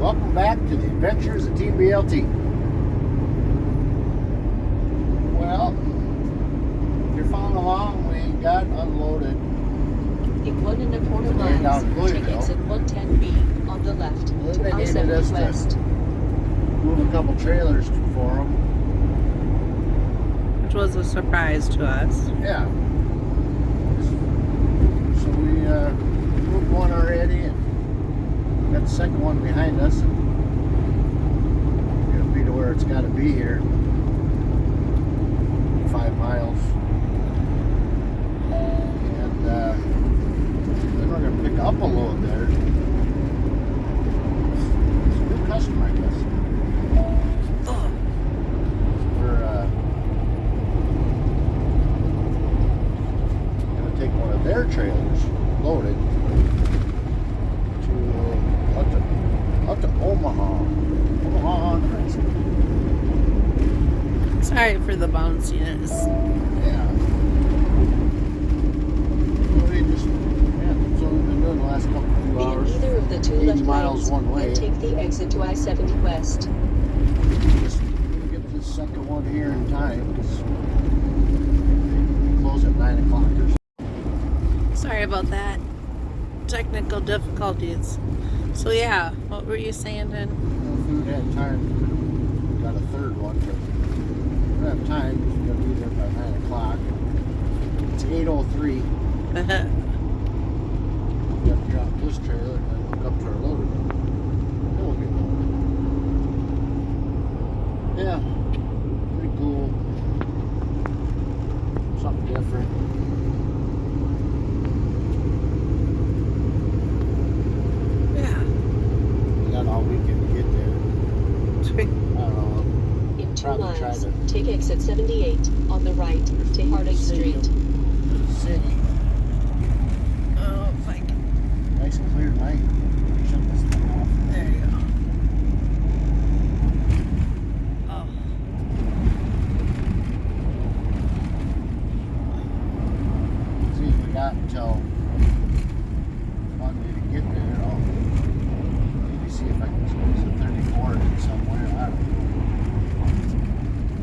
Welcome back to the adventures of Team BLT. Well, if you're following along, we got unloaded. In 1.25 miles, take exit 110B on the left to I-70 West. Move a couple trailers for them. Which was a surprise to us. Yeah. So we moved one already and got the second one behind us. It'll be to where it's got to be here. 5 miles. And then we're going to pick up a load there. It's a new customer, I guess. We're going to take one of their trailers loaded to up to Omaha, Nebraska. Sorry for the bounciness. Yeah. So we've been doing the last couple of Be in hours. either of the two 80 left miles lanes one way. and take the exit to I-70 West. Just get this second one here in time because we close at 9 o'clock or so. Sorry about that. Technical difficulties. So yeah, what were you saying then? If we had time, we got a third one, but we don't have time because we're going to be there by 9 o'clock. It's 8:03. We have to drop this trailer and then hook up to our loader. Then we'll get going. Yeah, pretty cool. Something different. Yeah. We got all weekend to get there. I don't know. In 2 Probably try miles, to take exit 78 on the right to Harding Street. City. Oh, thank you. Nice clear night. Shut this thing off. There you go. Oh. See if we got until Monday to get there. I'll maybe see if I can squeeze a 34 in somewhere. I don't know.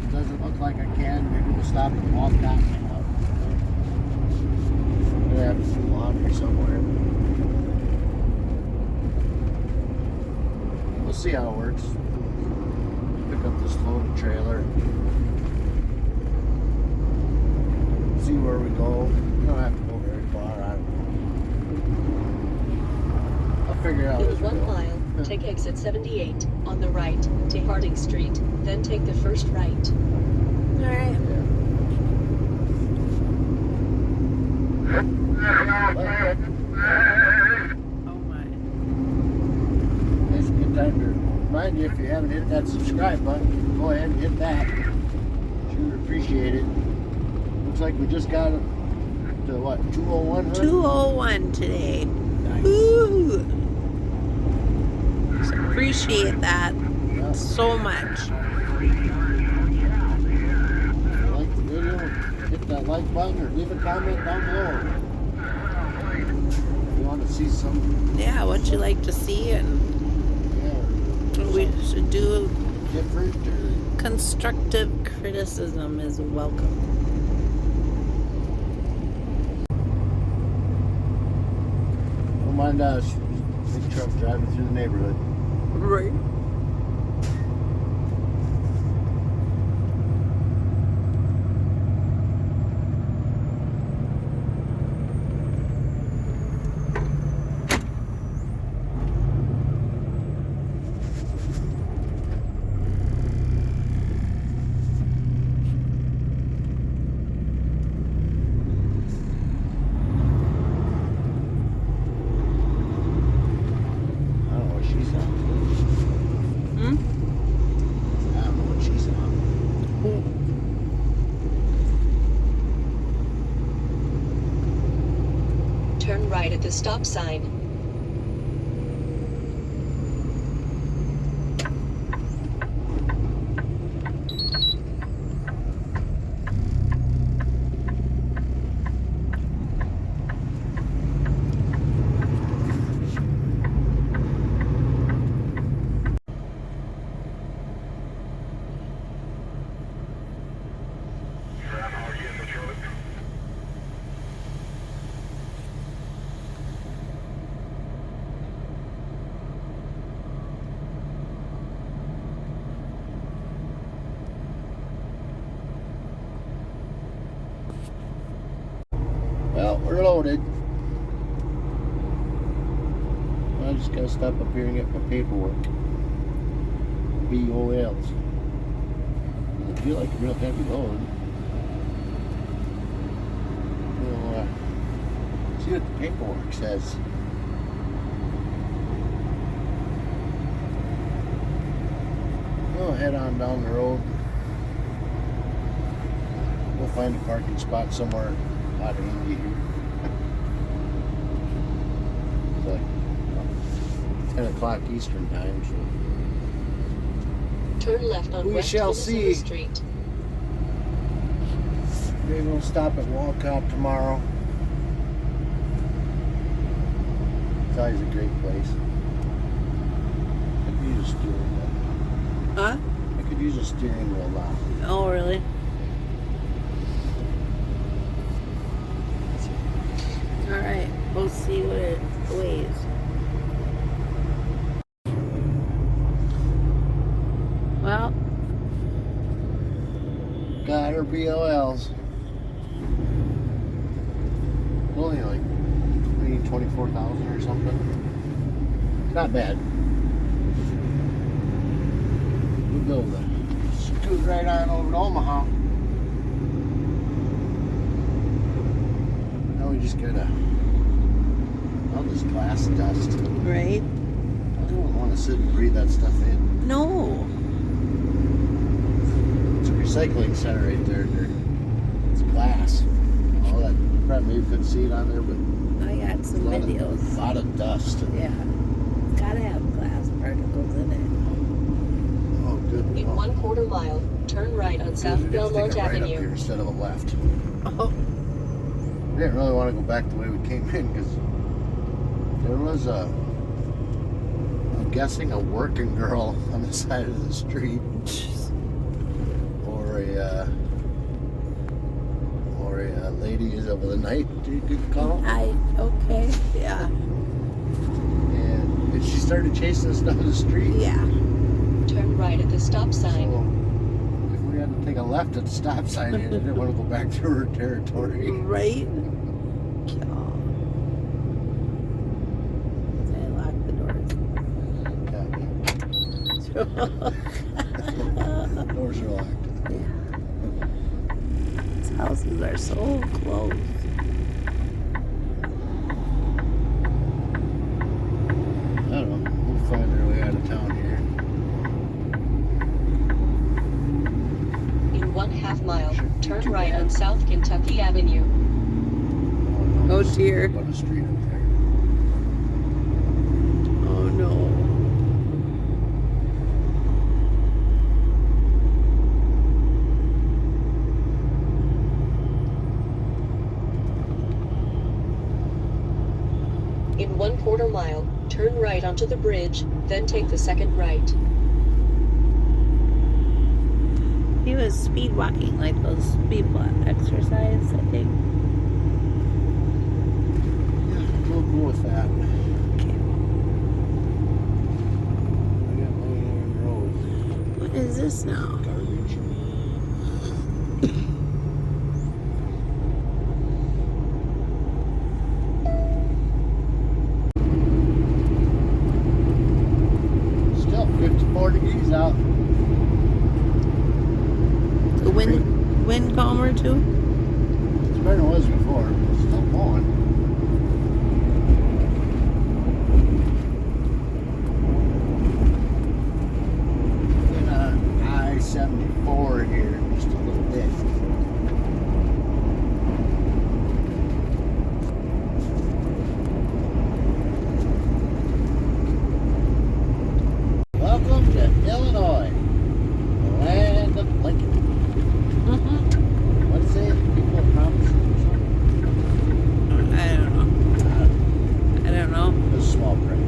It doesn't look like I can. Maybe we'll stop at Walcott. I have to do laundry somewhere. We'll see how it works. Pick up this loaded trailer. See where we go. We don't have to go very far. I don't know. I'll figure it out as In we 1 go. mile, Yeah. take exit 78 on the right to Harding Street, then take the first right. All right. Yeah. Oh my. It's a good time to remind you, if you haven't hit that subscribe button, go ahead and hit that. Sure would appreciate it. Looks like we just got it to what, 201? Huh? 201 today. Nice. Woo! So appreciate that Yeah. so much. If you like the video, hit that like button or leave a comment down below. If you want to see some, Yeah, what you like to see and yeah, what we should do. different or Constructive criticism is welcome. don't mind us. Big truck driving through the neighborhood. Right. I don't know what she's on. Hmm? I don't know what she's on. Turn right at the stop sign. We're loaded. I just gotta stop up here and get my paperwork. BOLs. I feel like a real heavy load. We'll see what the paperwork says. We'll head on down the road. We'll find a parking spot somewhere out of Indy here. It's like 10 o'clock Eastern time, so. Turn left on We West shall Minnesota see. Street. Maybe we'll stop at Walcott tomorrow. It's always a great place. I could use a steering wheel. Huh? I could use a steering wheel now. Oh, really? All right. We'll see what it weighs. Well, Got her BOLs. Only like 24,000 or something. It's not bad. We'll be able to scoot right on over to Omaha. Now we just gotta all this glass dust. right? I don't want to sit and breathe that stuff in. No. It's a recycling center right there. It's glass. All that. You probably maybe couldn't see it on there, but I got some videos. A lot of dust. Yeah. It's gotta have glass particles in it. Oh, good. In 1/4 mile, turn right on South We're gonna Belmont take a right up here Avenue. instead of a left. Oh. I didn't really want to go back the way we came in because there was I'm guessing a working girl on the side of the street, or a lady is over the night. You could call. Okay. Yeah. And she started chasing us down the street. Yeah. Turn right at the stop sign. So if we had to take a left at the stop sign, I didn't want to go back through her territory. Right? I locked the doors. Doors are locked. These houses are so close. I don't know. We'll find our way out of town here. In 1/2 mile, turn right on South Kentucky Avenue. Oh, dear. On the street up there. Oh no. In 1/4 mile, turn right onto the bridge, then take the second right. He was speed walking like those people exercise, I think. We'll go with that. Okay. I got Long Road. What is this now? Garbage. Still 54 degrees out. The wind calmer too? It's better than it was before. It's still blowing. In I-74 here, just a little bit. Welcome to Illinois, the land of Lincoln. Mm-hmm. What is it? People promise or something? I don't know. I don't know. A small print.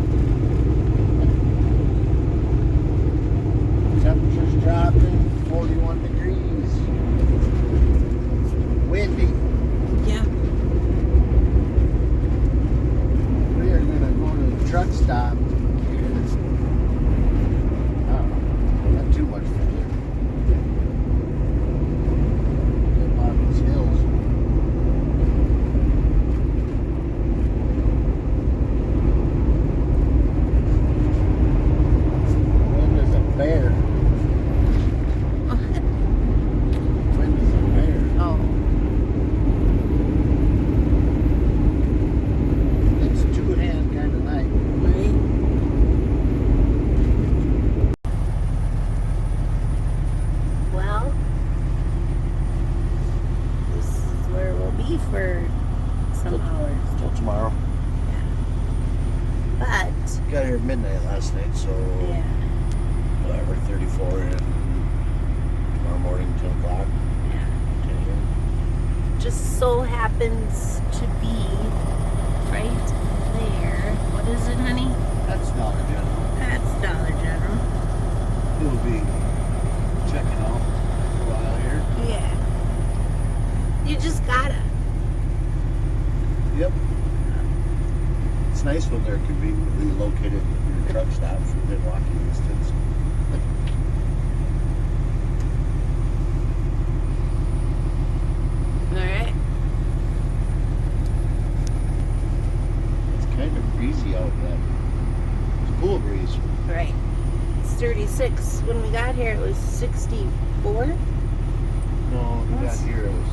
Temperature's dropping, 41 degrees. Windy. Yeah. We are going to go to the truck stop. so happens to be right there. What is it, honey? That's Dollar General. That's Dollar General. We'll be checking out for a while here. Yeah. You just gotta. Yep. It's nice when they're conveniently located in your truck stops within walking distance. Alright. It's kind of breezy out yet. It's a cool breeze. Right. It's 36. When we got here, it was 64. No, we got here it was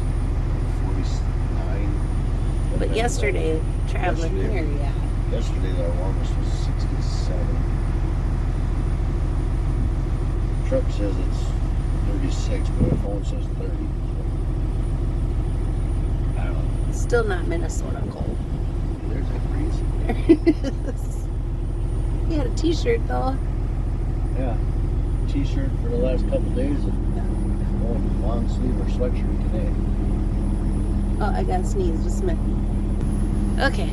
49. But yesterday, traveling Yesterday. here, yeah. Yesterday our warmest was 67. Truck says it's 36, but my phone says 30. So I don't know. Still not Minnesota cold. There's that breeze. You had a t-shirt though. Yeah. T-shirt for the last couple days and long sleeve or sweatshirt today. Oh, I gotta sneeze just a minute. Okay.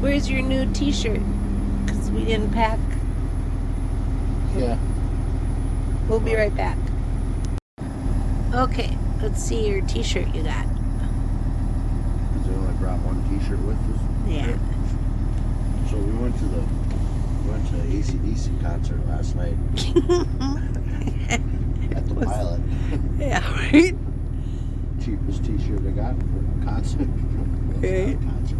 Where's your new t-shirt? Because we didn't pack. Yeah. We'll be right back. Okay, let's see your t-shirt you got. Because I only brought one T-shirt with us. Yeah. So we went to the AC/DC concert last night at the Pilot. Yeah, right? Cheapest T-shirt I got for a concert. Right. Concert.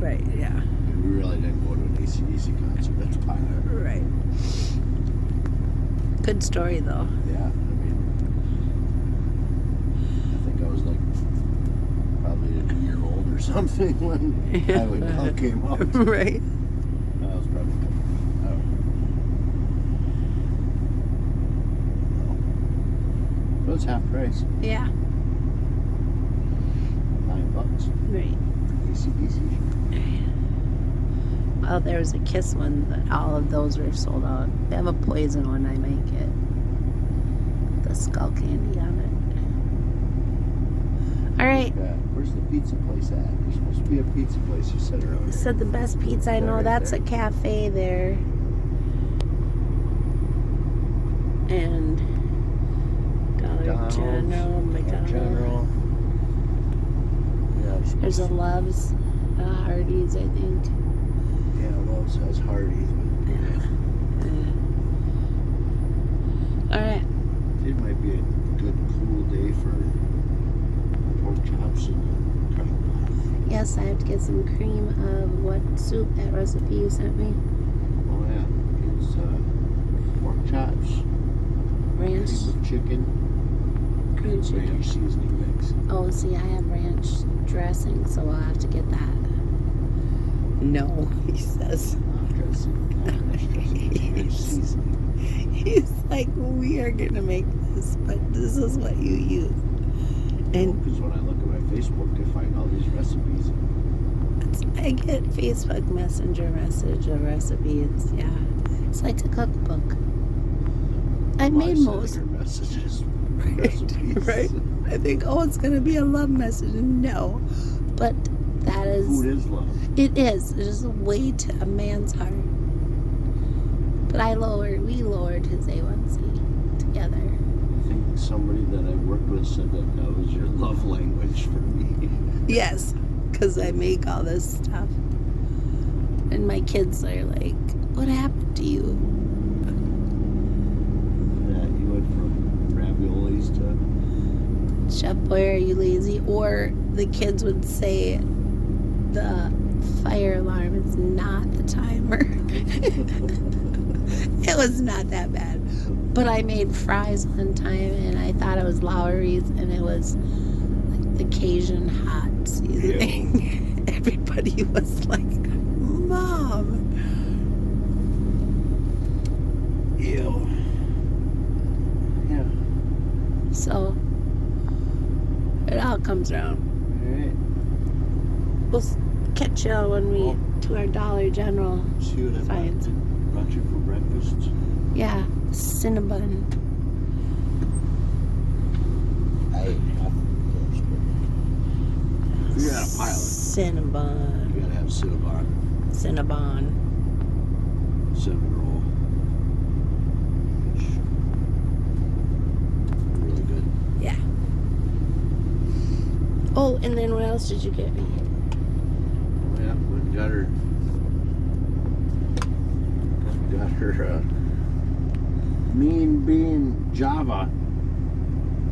Right, yeah. And we really didn't go to an AC/DC concert at the Pilot. Right. Good story though. Yeah, I mean, I think I was like probably a year old or something when Highway Call came out. Right. I was probably, I don't know. It was half price, Yeah. $9. Right. AC/DC. Well, there was a Kiss one, but all of those were sold out. They have a Poison one I might get. The skull candy on it. Alright. Where's the pizza place at? There's supposed to be a pizza place you said earlier. You said the best pizza I know, Right that's there. a cafe there. And Dollar General, McDonald's. General. Yeah, There's a Love's, Hardee's, I think. yeah, Lowe's has Hardee's, but Alright. it might be a good cool day for pork chops and crock pot. Yes, I have to get some cream of what soup, that recipe you sent me. Oh yeah, it's pork chops, Ranch, with chicken, cream chicken. ranch seasoning mix. Oh, see, I have ranch dressing, so I'll have to get that. No, he says. Dressing, ranch dressing, ranch seasoning. He's like, we are gonna make this, but this is what you use. And Because when I look at my Facebook, I find all these recipes. I get Facebook Messenger message of recipes. Yeah, it's like a cookbook. I made most. Messages, Right, right. I think, oh, it's gonna be a love message. No, but that is. Food is love. It is. It is a way to a man's heart. But we lowered his A1C together. I think somebody that I worked with said that was your love language for me. Yes, because I make all this stuff. And my kids are like, what happened to you? Yeah, you went from raviolis to Chef Boy, are you lazy? Or the kids would say, the fire alarm is not the timer. It was not that bad. But I made fries one time and I thought it was Lowry's and it was like the Cajun hot seasoning. Everybody was like, Mom. Ew. yeah. So it all comes around. All right. We'll catch y'all when we to our Dollar General See what I finds. brought you for breakfast. Yeah, Cinnabon. I ate half of those, but You got a pilot. Cinnabon. You gotta have Cinnabon. Cinnabon. Cinnamon roll. Really good. Yeah. Oh, and then what else did you get me? Yeah, we got her. Got her Mean Bean Java.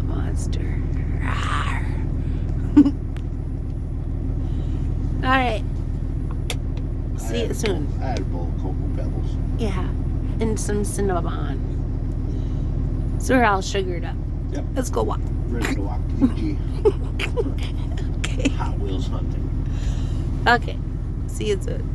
Monster. Rawr. All right. See you soon. I had a bowl of Cocoa Pebbles. Yeah. And some Cinnabon. So we're all sugared up. Yep. Let's go walk. Ready to walk to EG. Okay. Hot Wheels hunting. Okay. See you soon.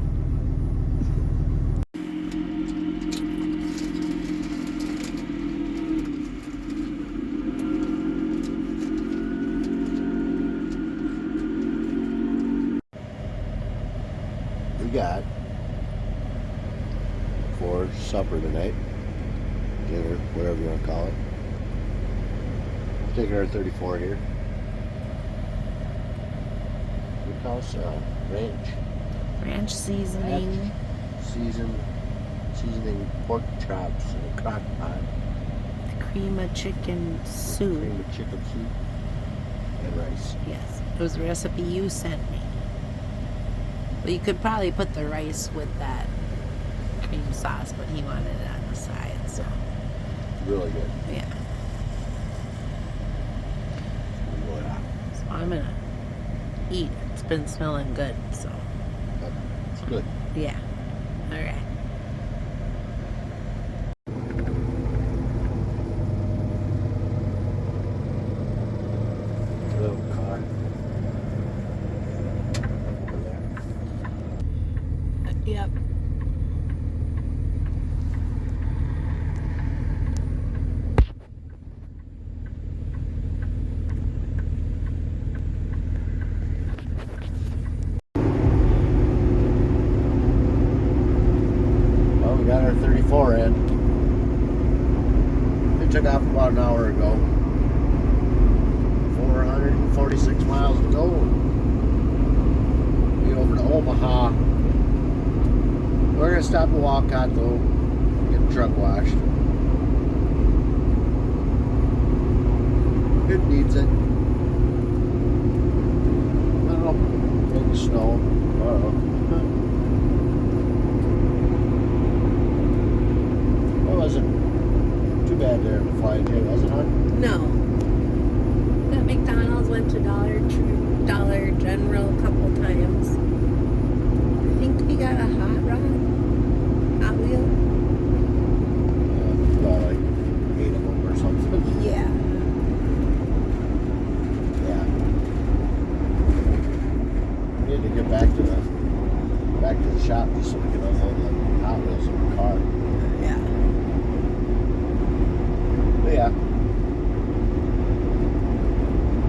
We got for supper tonight, dinner, whatever you want to call it. Taking our 34 here. We call this ranch. Ranch seasoning. Seasoning pork chops in a crock pot. Cream of chicken soup. Cream of chicken soup and rice. Yes. It was a recipe you sent me. But you could probably put the rice with that cream sauce, but he wanted it on the side, so Really good. yeah. Yeah. So I'm gonna eat. It's been smelling good, so It's good. yeah. All right. Little car. Yep. Well, we got our 34 in. It took off about an hour ago. 446 miles to go. Be over to Omaha. We're gonna stop at Walcott though. Get the truck washed. It needs it. I don't know. Maybe snow. I don't know. It wasn't too bad there in the flight, was it, hon? No. At McDonald's, went to Dollar General a couple times. I think we got a hot rod. Hot wheel. About like 8 of them or something. Yeah. Yeah. We need to get back to the shop just so we can unload the Hot Wheels in the car. Yeah. But yeah.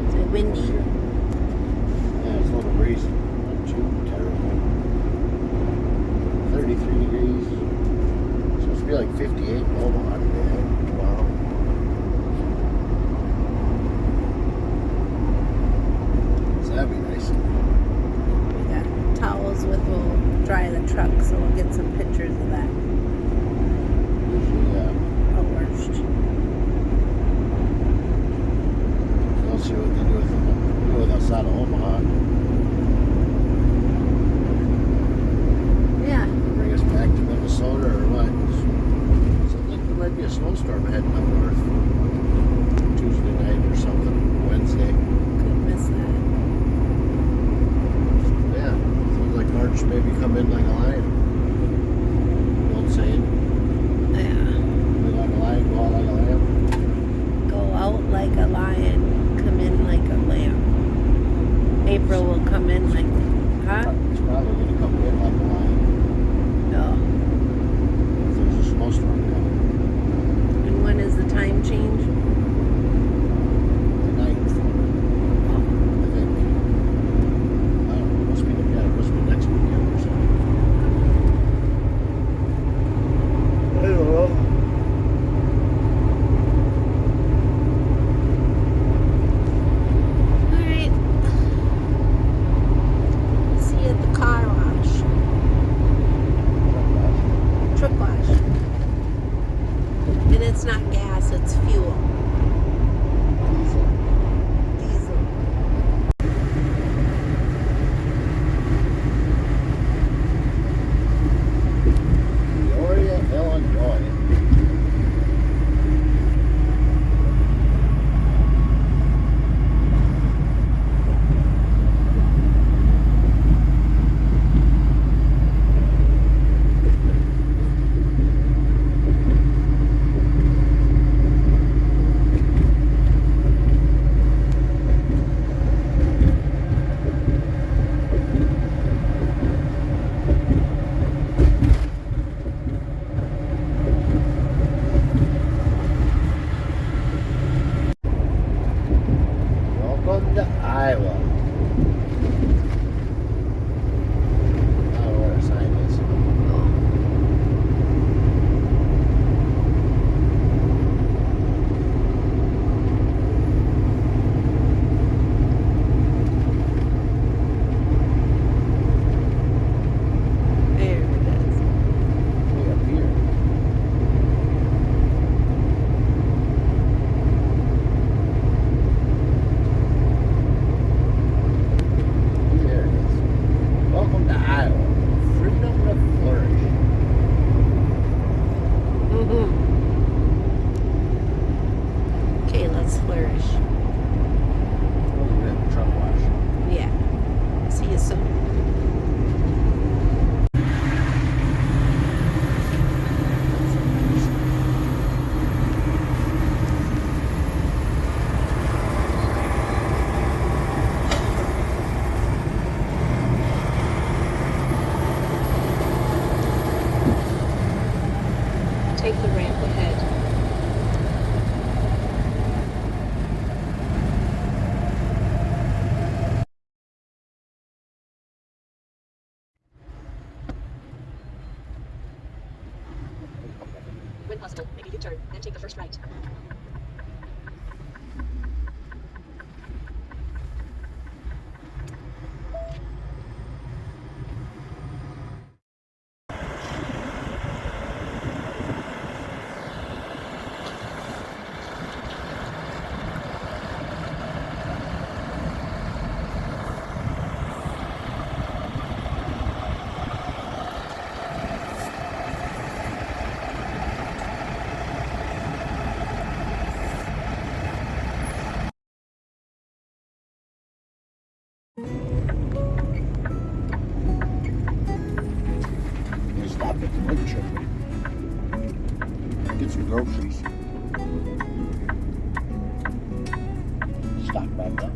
Is it windy? Yeah, it's a little breezy. Not too terrible. 33 degrees. It's supposed to be like 58 in Omaha today. Wow. So that'd be nice. We got towels with, we'll dry the truck, so we'll get some pictures of that. Usually, Oh, worst. we'll see what they do with us out of Omaha. Yeah. Bring us back to Minnesota or what? Sounds like there might be a snowstorm heading up north. Tuesday night or something. Wednesday. Could miss that. Yeah. Sounds like March maybe come in like a lion. The old saying. Yeah. Be like a lion, go out like a lamb. Go out like a lion, come in like a lamb. April will come in like, huh? It's probably going to come in like a lion. No. If there's a snowstorm coming. And when is the time change? wash. And it's not gas, it's fuel. Diesel. Peoria, Illinois. Welcome to Iowa. I don't know where the sign is. There it is. Way up here. There it is. Welcome to Iowa. Freedom to flourish. Okay, let's flourish. Oh, we're at the truck wash. Yeah. See you soon. Take the ramp ahead. When possible, make a U-turn, then take the first right. We stopped at the wood chip. Get some groceries. Stock back up.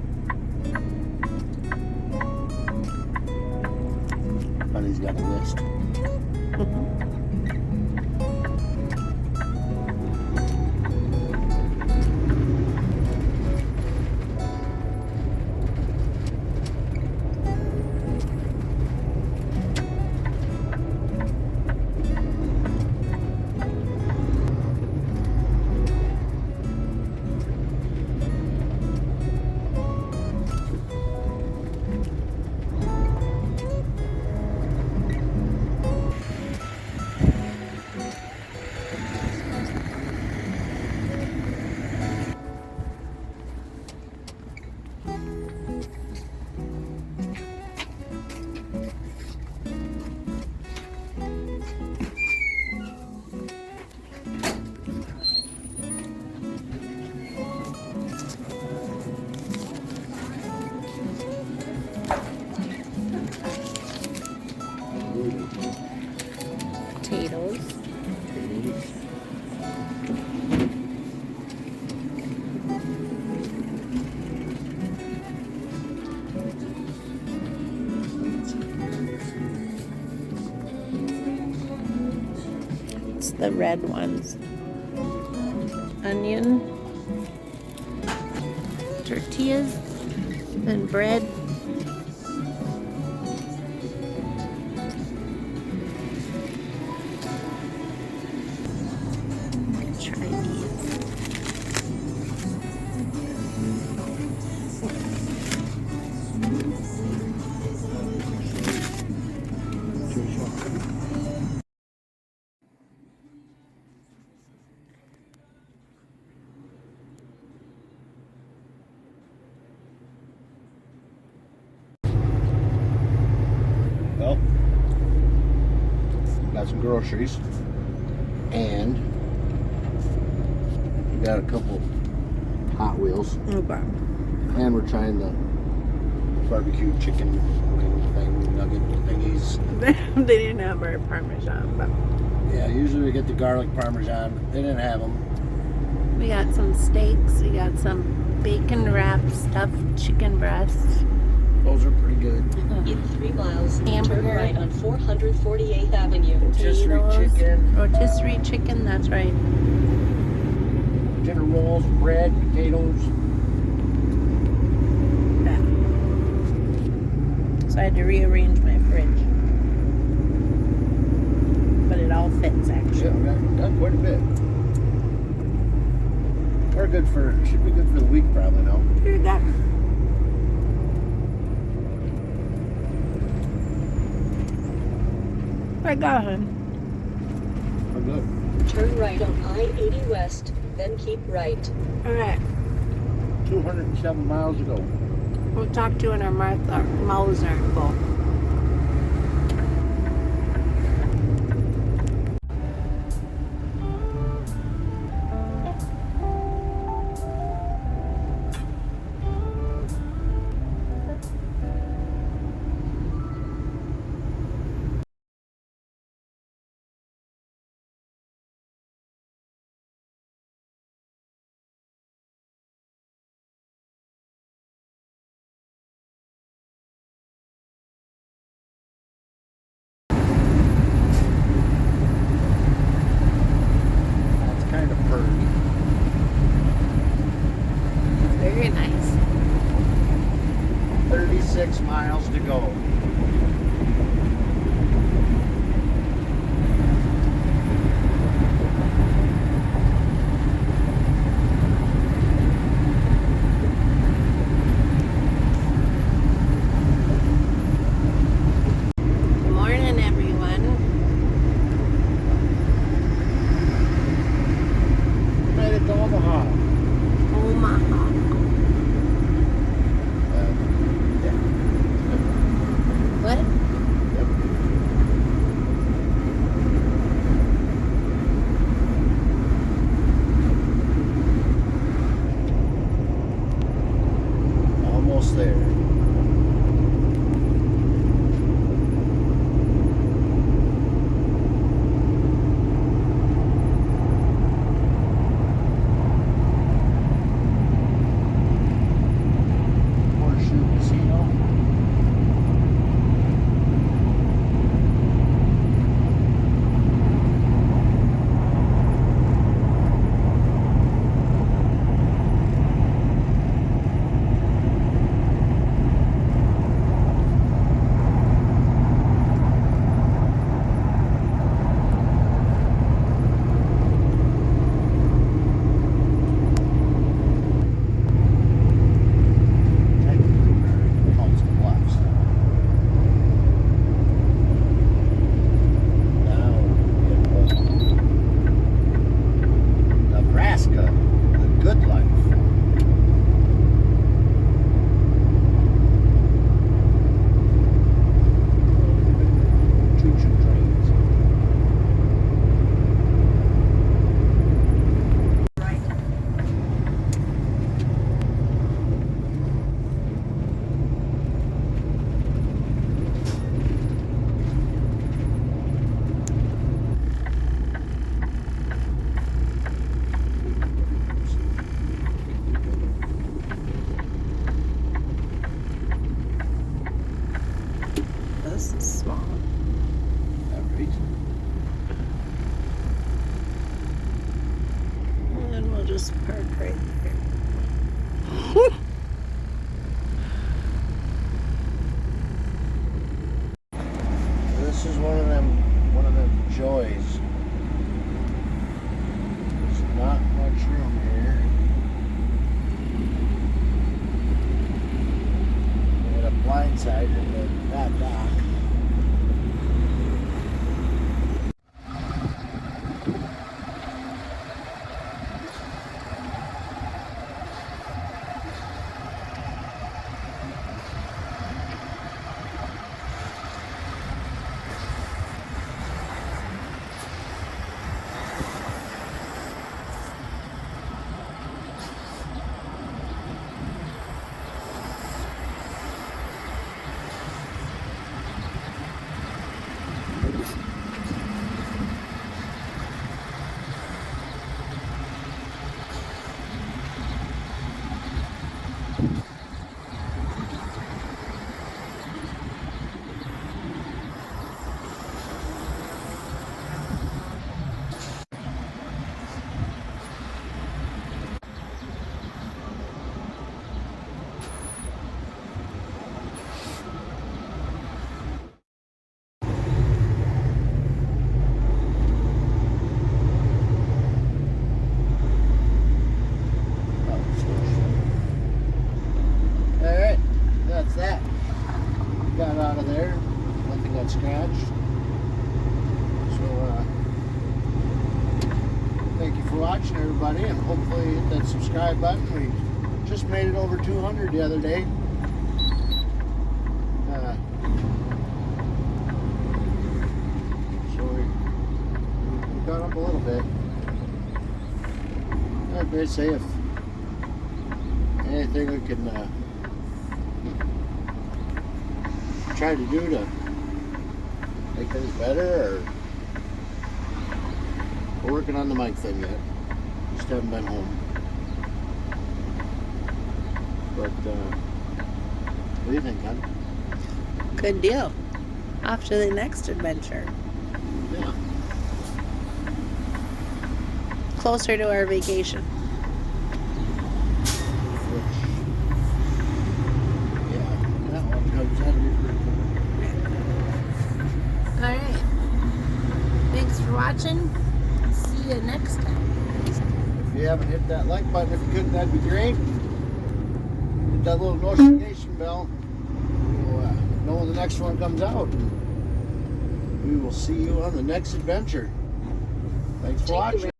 Honey's got a list. Potatoes. It's the red ones. Onion. Tortillas. And bread. Try these. some groceries, and we got a couple Hot Wheels, Okay. and we're trying the barbecue chicken wing thing, nugget thingies. They didn't have our Parmesan, but Yeah, usually we get the garlic Parmesan, but they didn't have them. we got some steaks. We got some bacon wrapped stuffed chicken breasts. Those are pretty good. In 3 miles, Hamburger. turn right on 448th Avenue. Rotisserie Potatoes, chicken, rotisserie chicken. That's right. dinner rolls, bread, potatoes. Yeah. So I had to rearrange my fridge, but it all fits actually. Yeah, we got quite a bit. We're good for, should be good for the week probably now. Here you go. I got him. We're good. Turn right on I-80 West, then keep right. All right. 207 miles to go. We'll talk to you when our mouths aren't full. That's kind of purdy. Very nice. 36 miles to go. Good morning, everyone. We made it to Omaha. Omaha. Yeah. What? Yep. Almost there. Horseshoe Casino. Technically, we're Council Bluffs. Now we get Omaha. Nebraska, the good life. Choo-choo trains. This is small. Alright. And then we'll just park right there. This is one of them joys. There's not much room here. We got a blindside in that dock. for watching, everybody, and hopefully hit that subscribe button. We just made it over 200 the other day. So we got up a little bit. I'd say if anything we can try to do to make things better, or we're working on the mic thing yet. Just haven't been home. But what do you think, hon? Good deal. Off to the next adventure. Yeah. Closer to our vacation. Yeah, that one comes out of your All right. Thanks for watching. See you next time. If you haven't hit that like button, if you could, that'd be great. Hit that little notification bell. You'll know when the next one comes out. We will see you on the next adventure. Thanks for watching.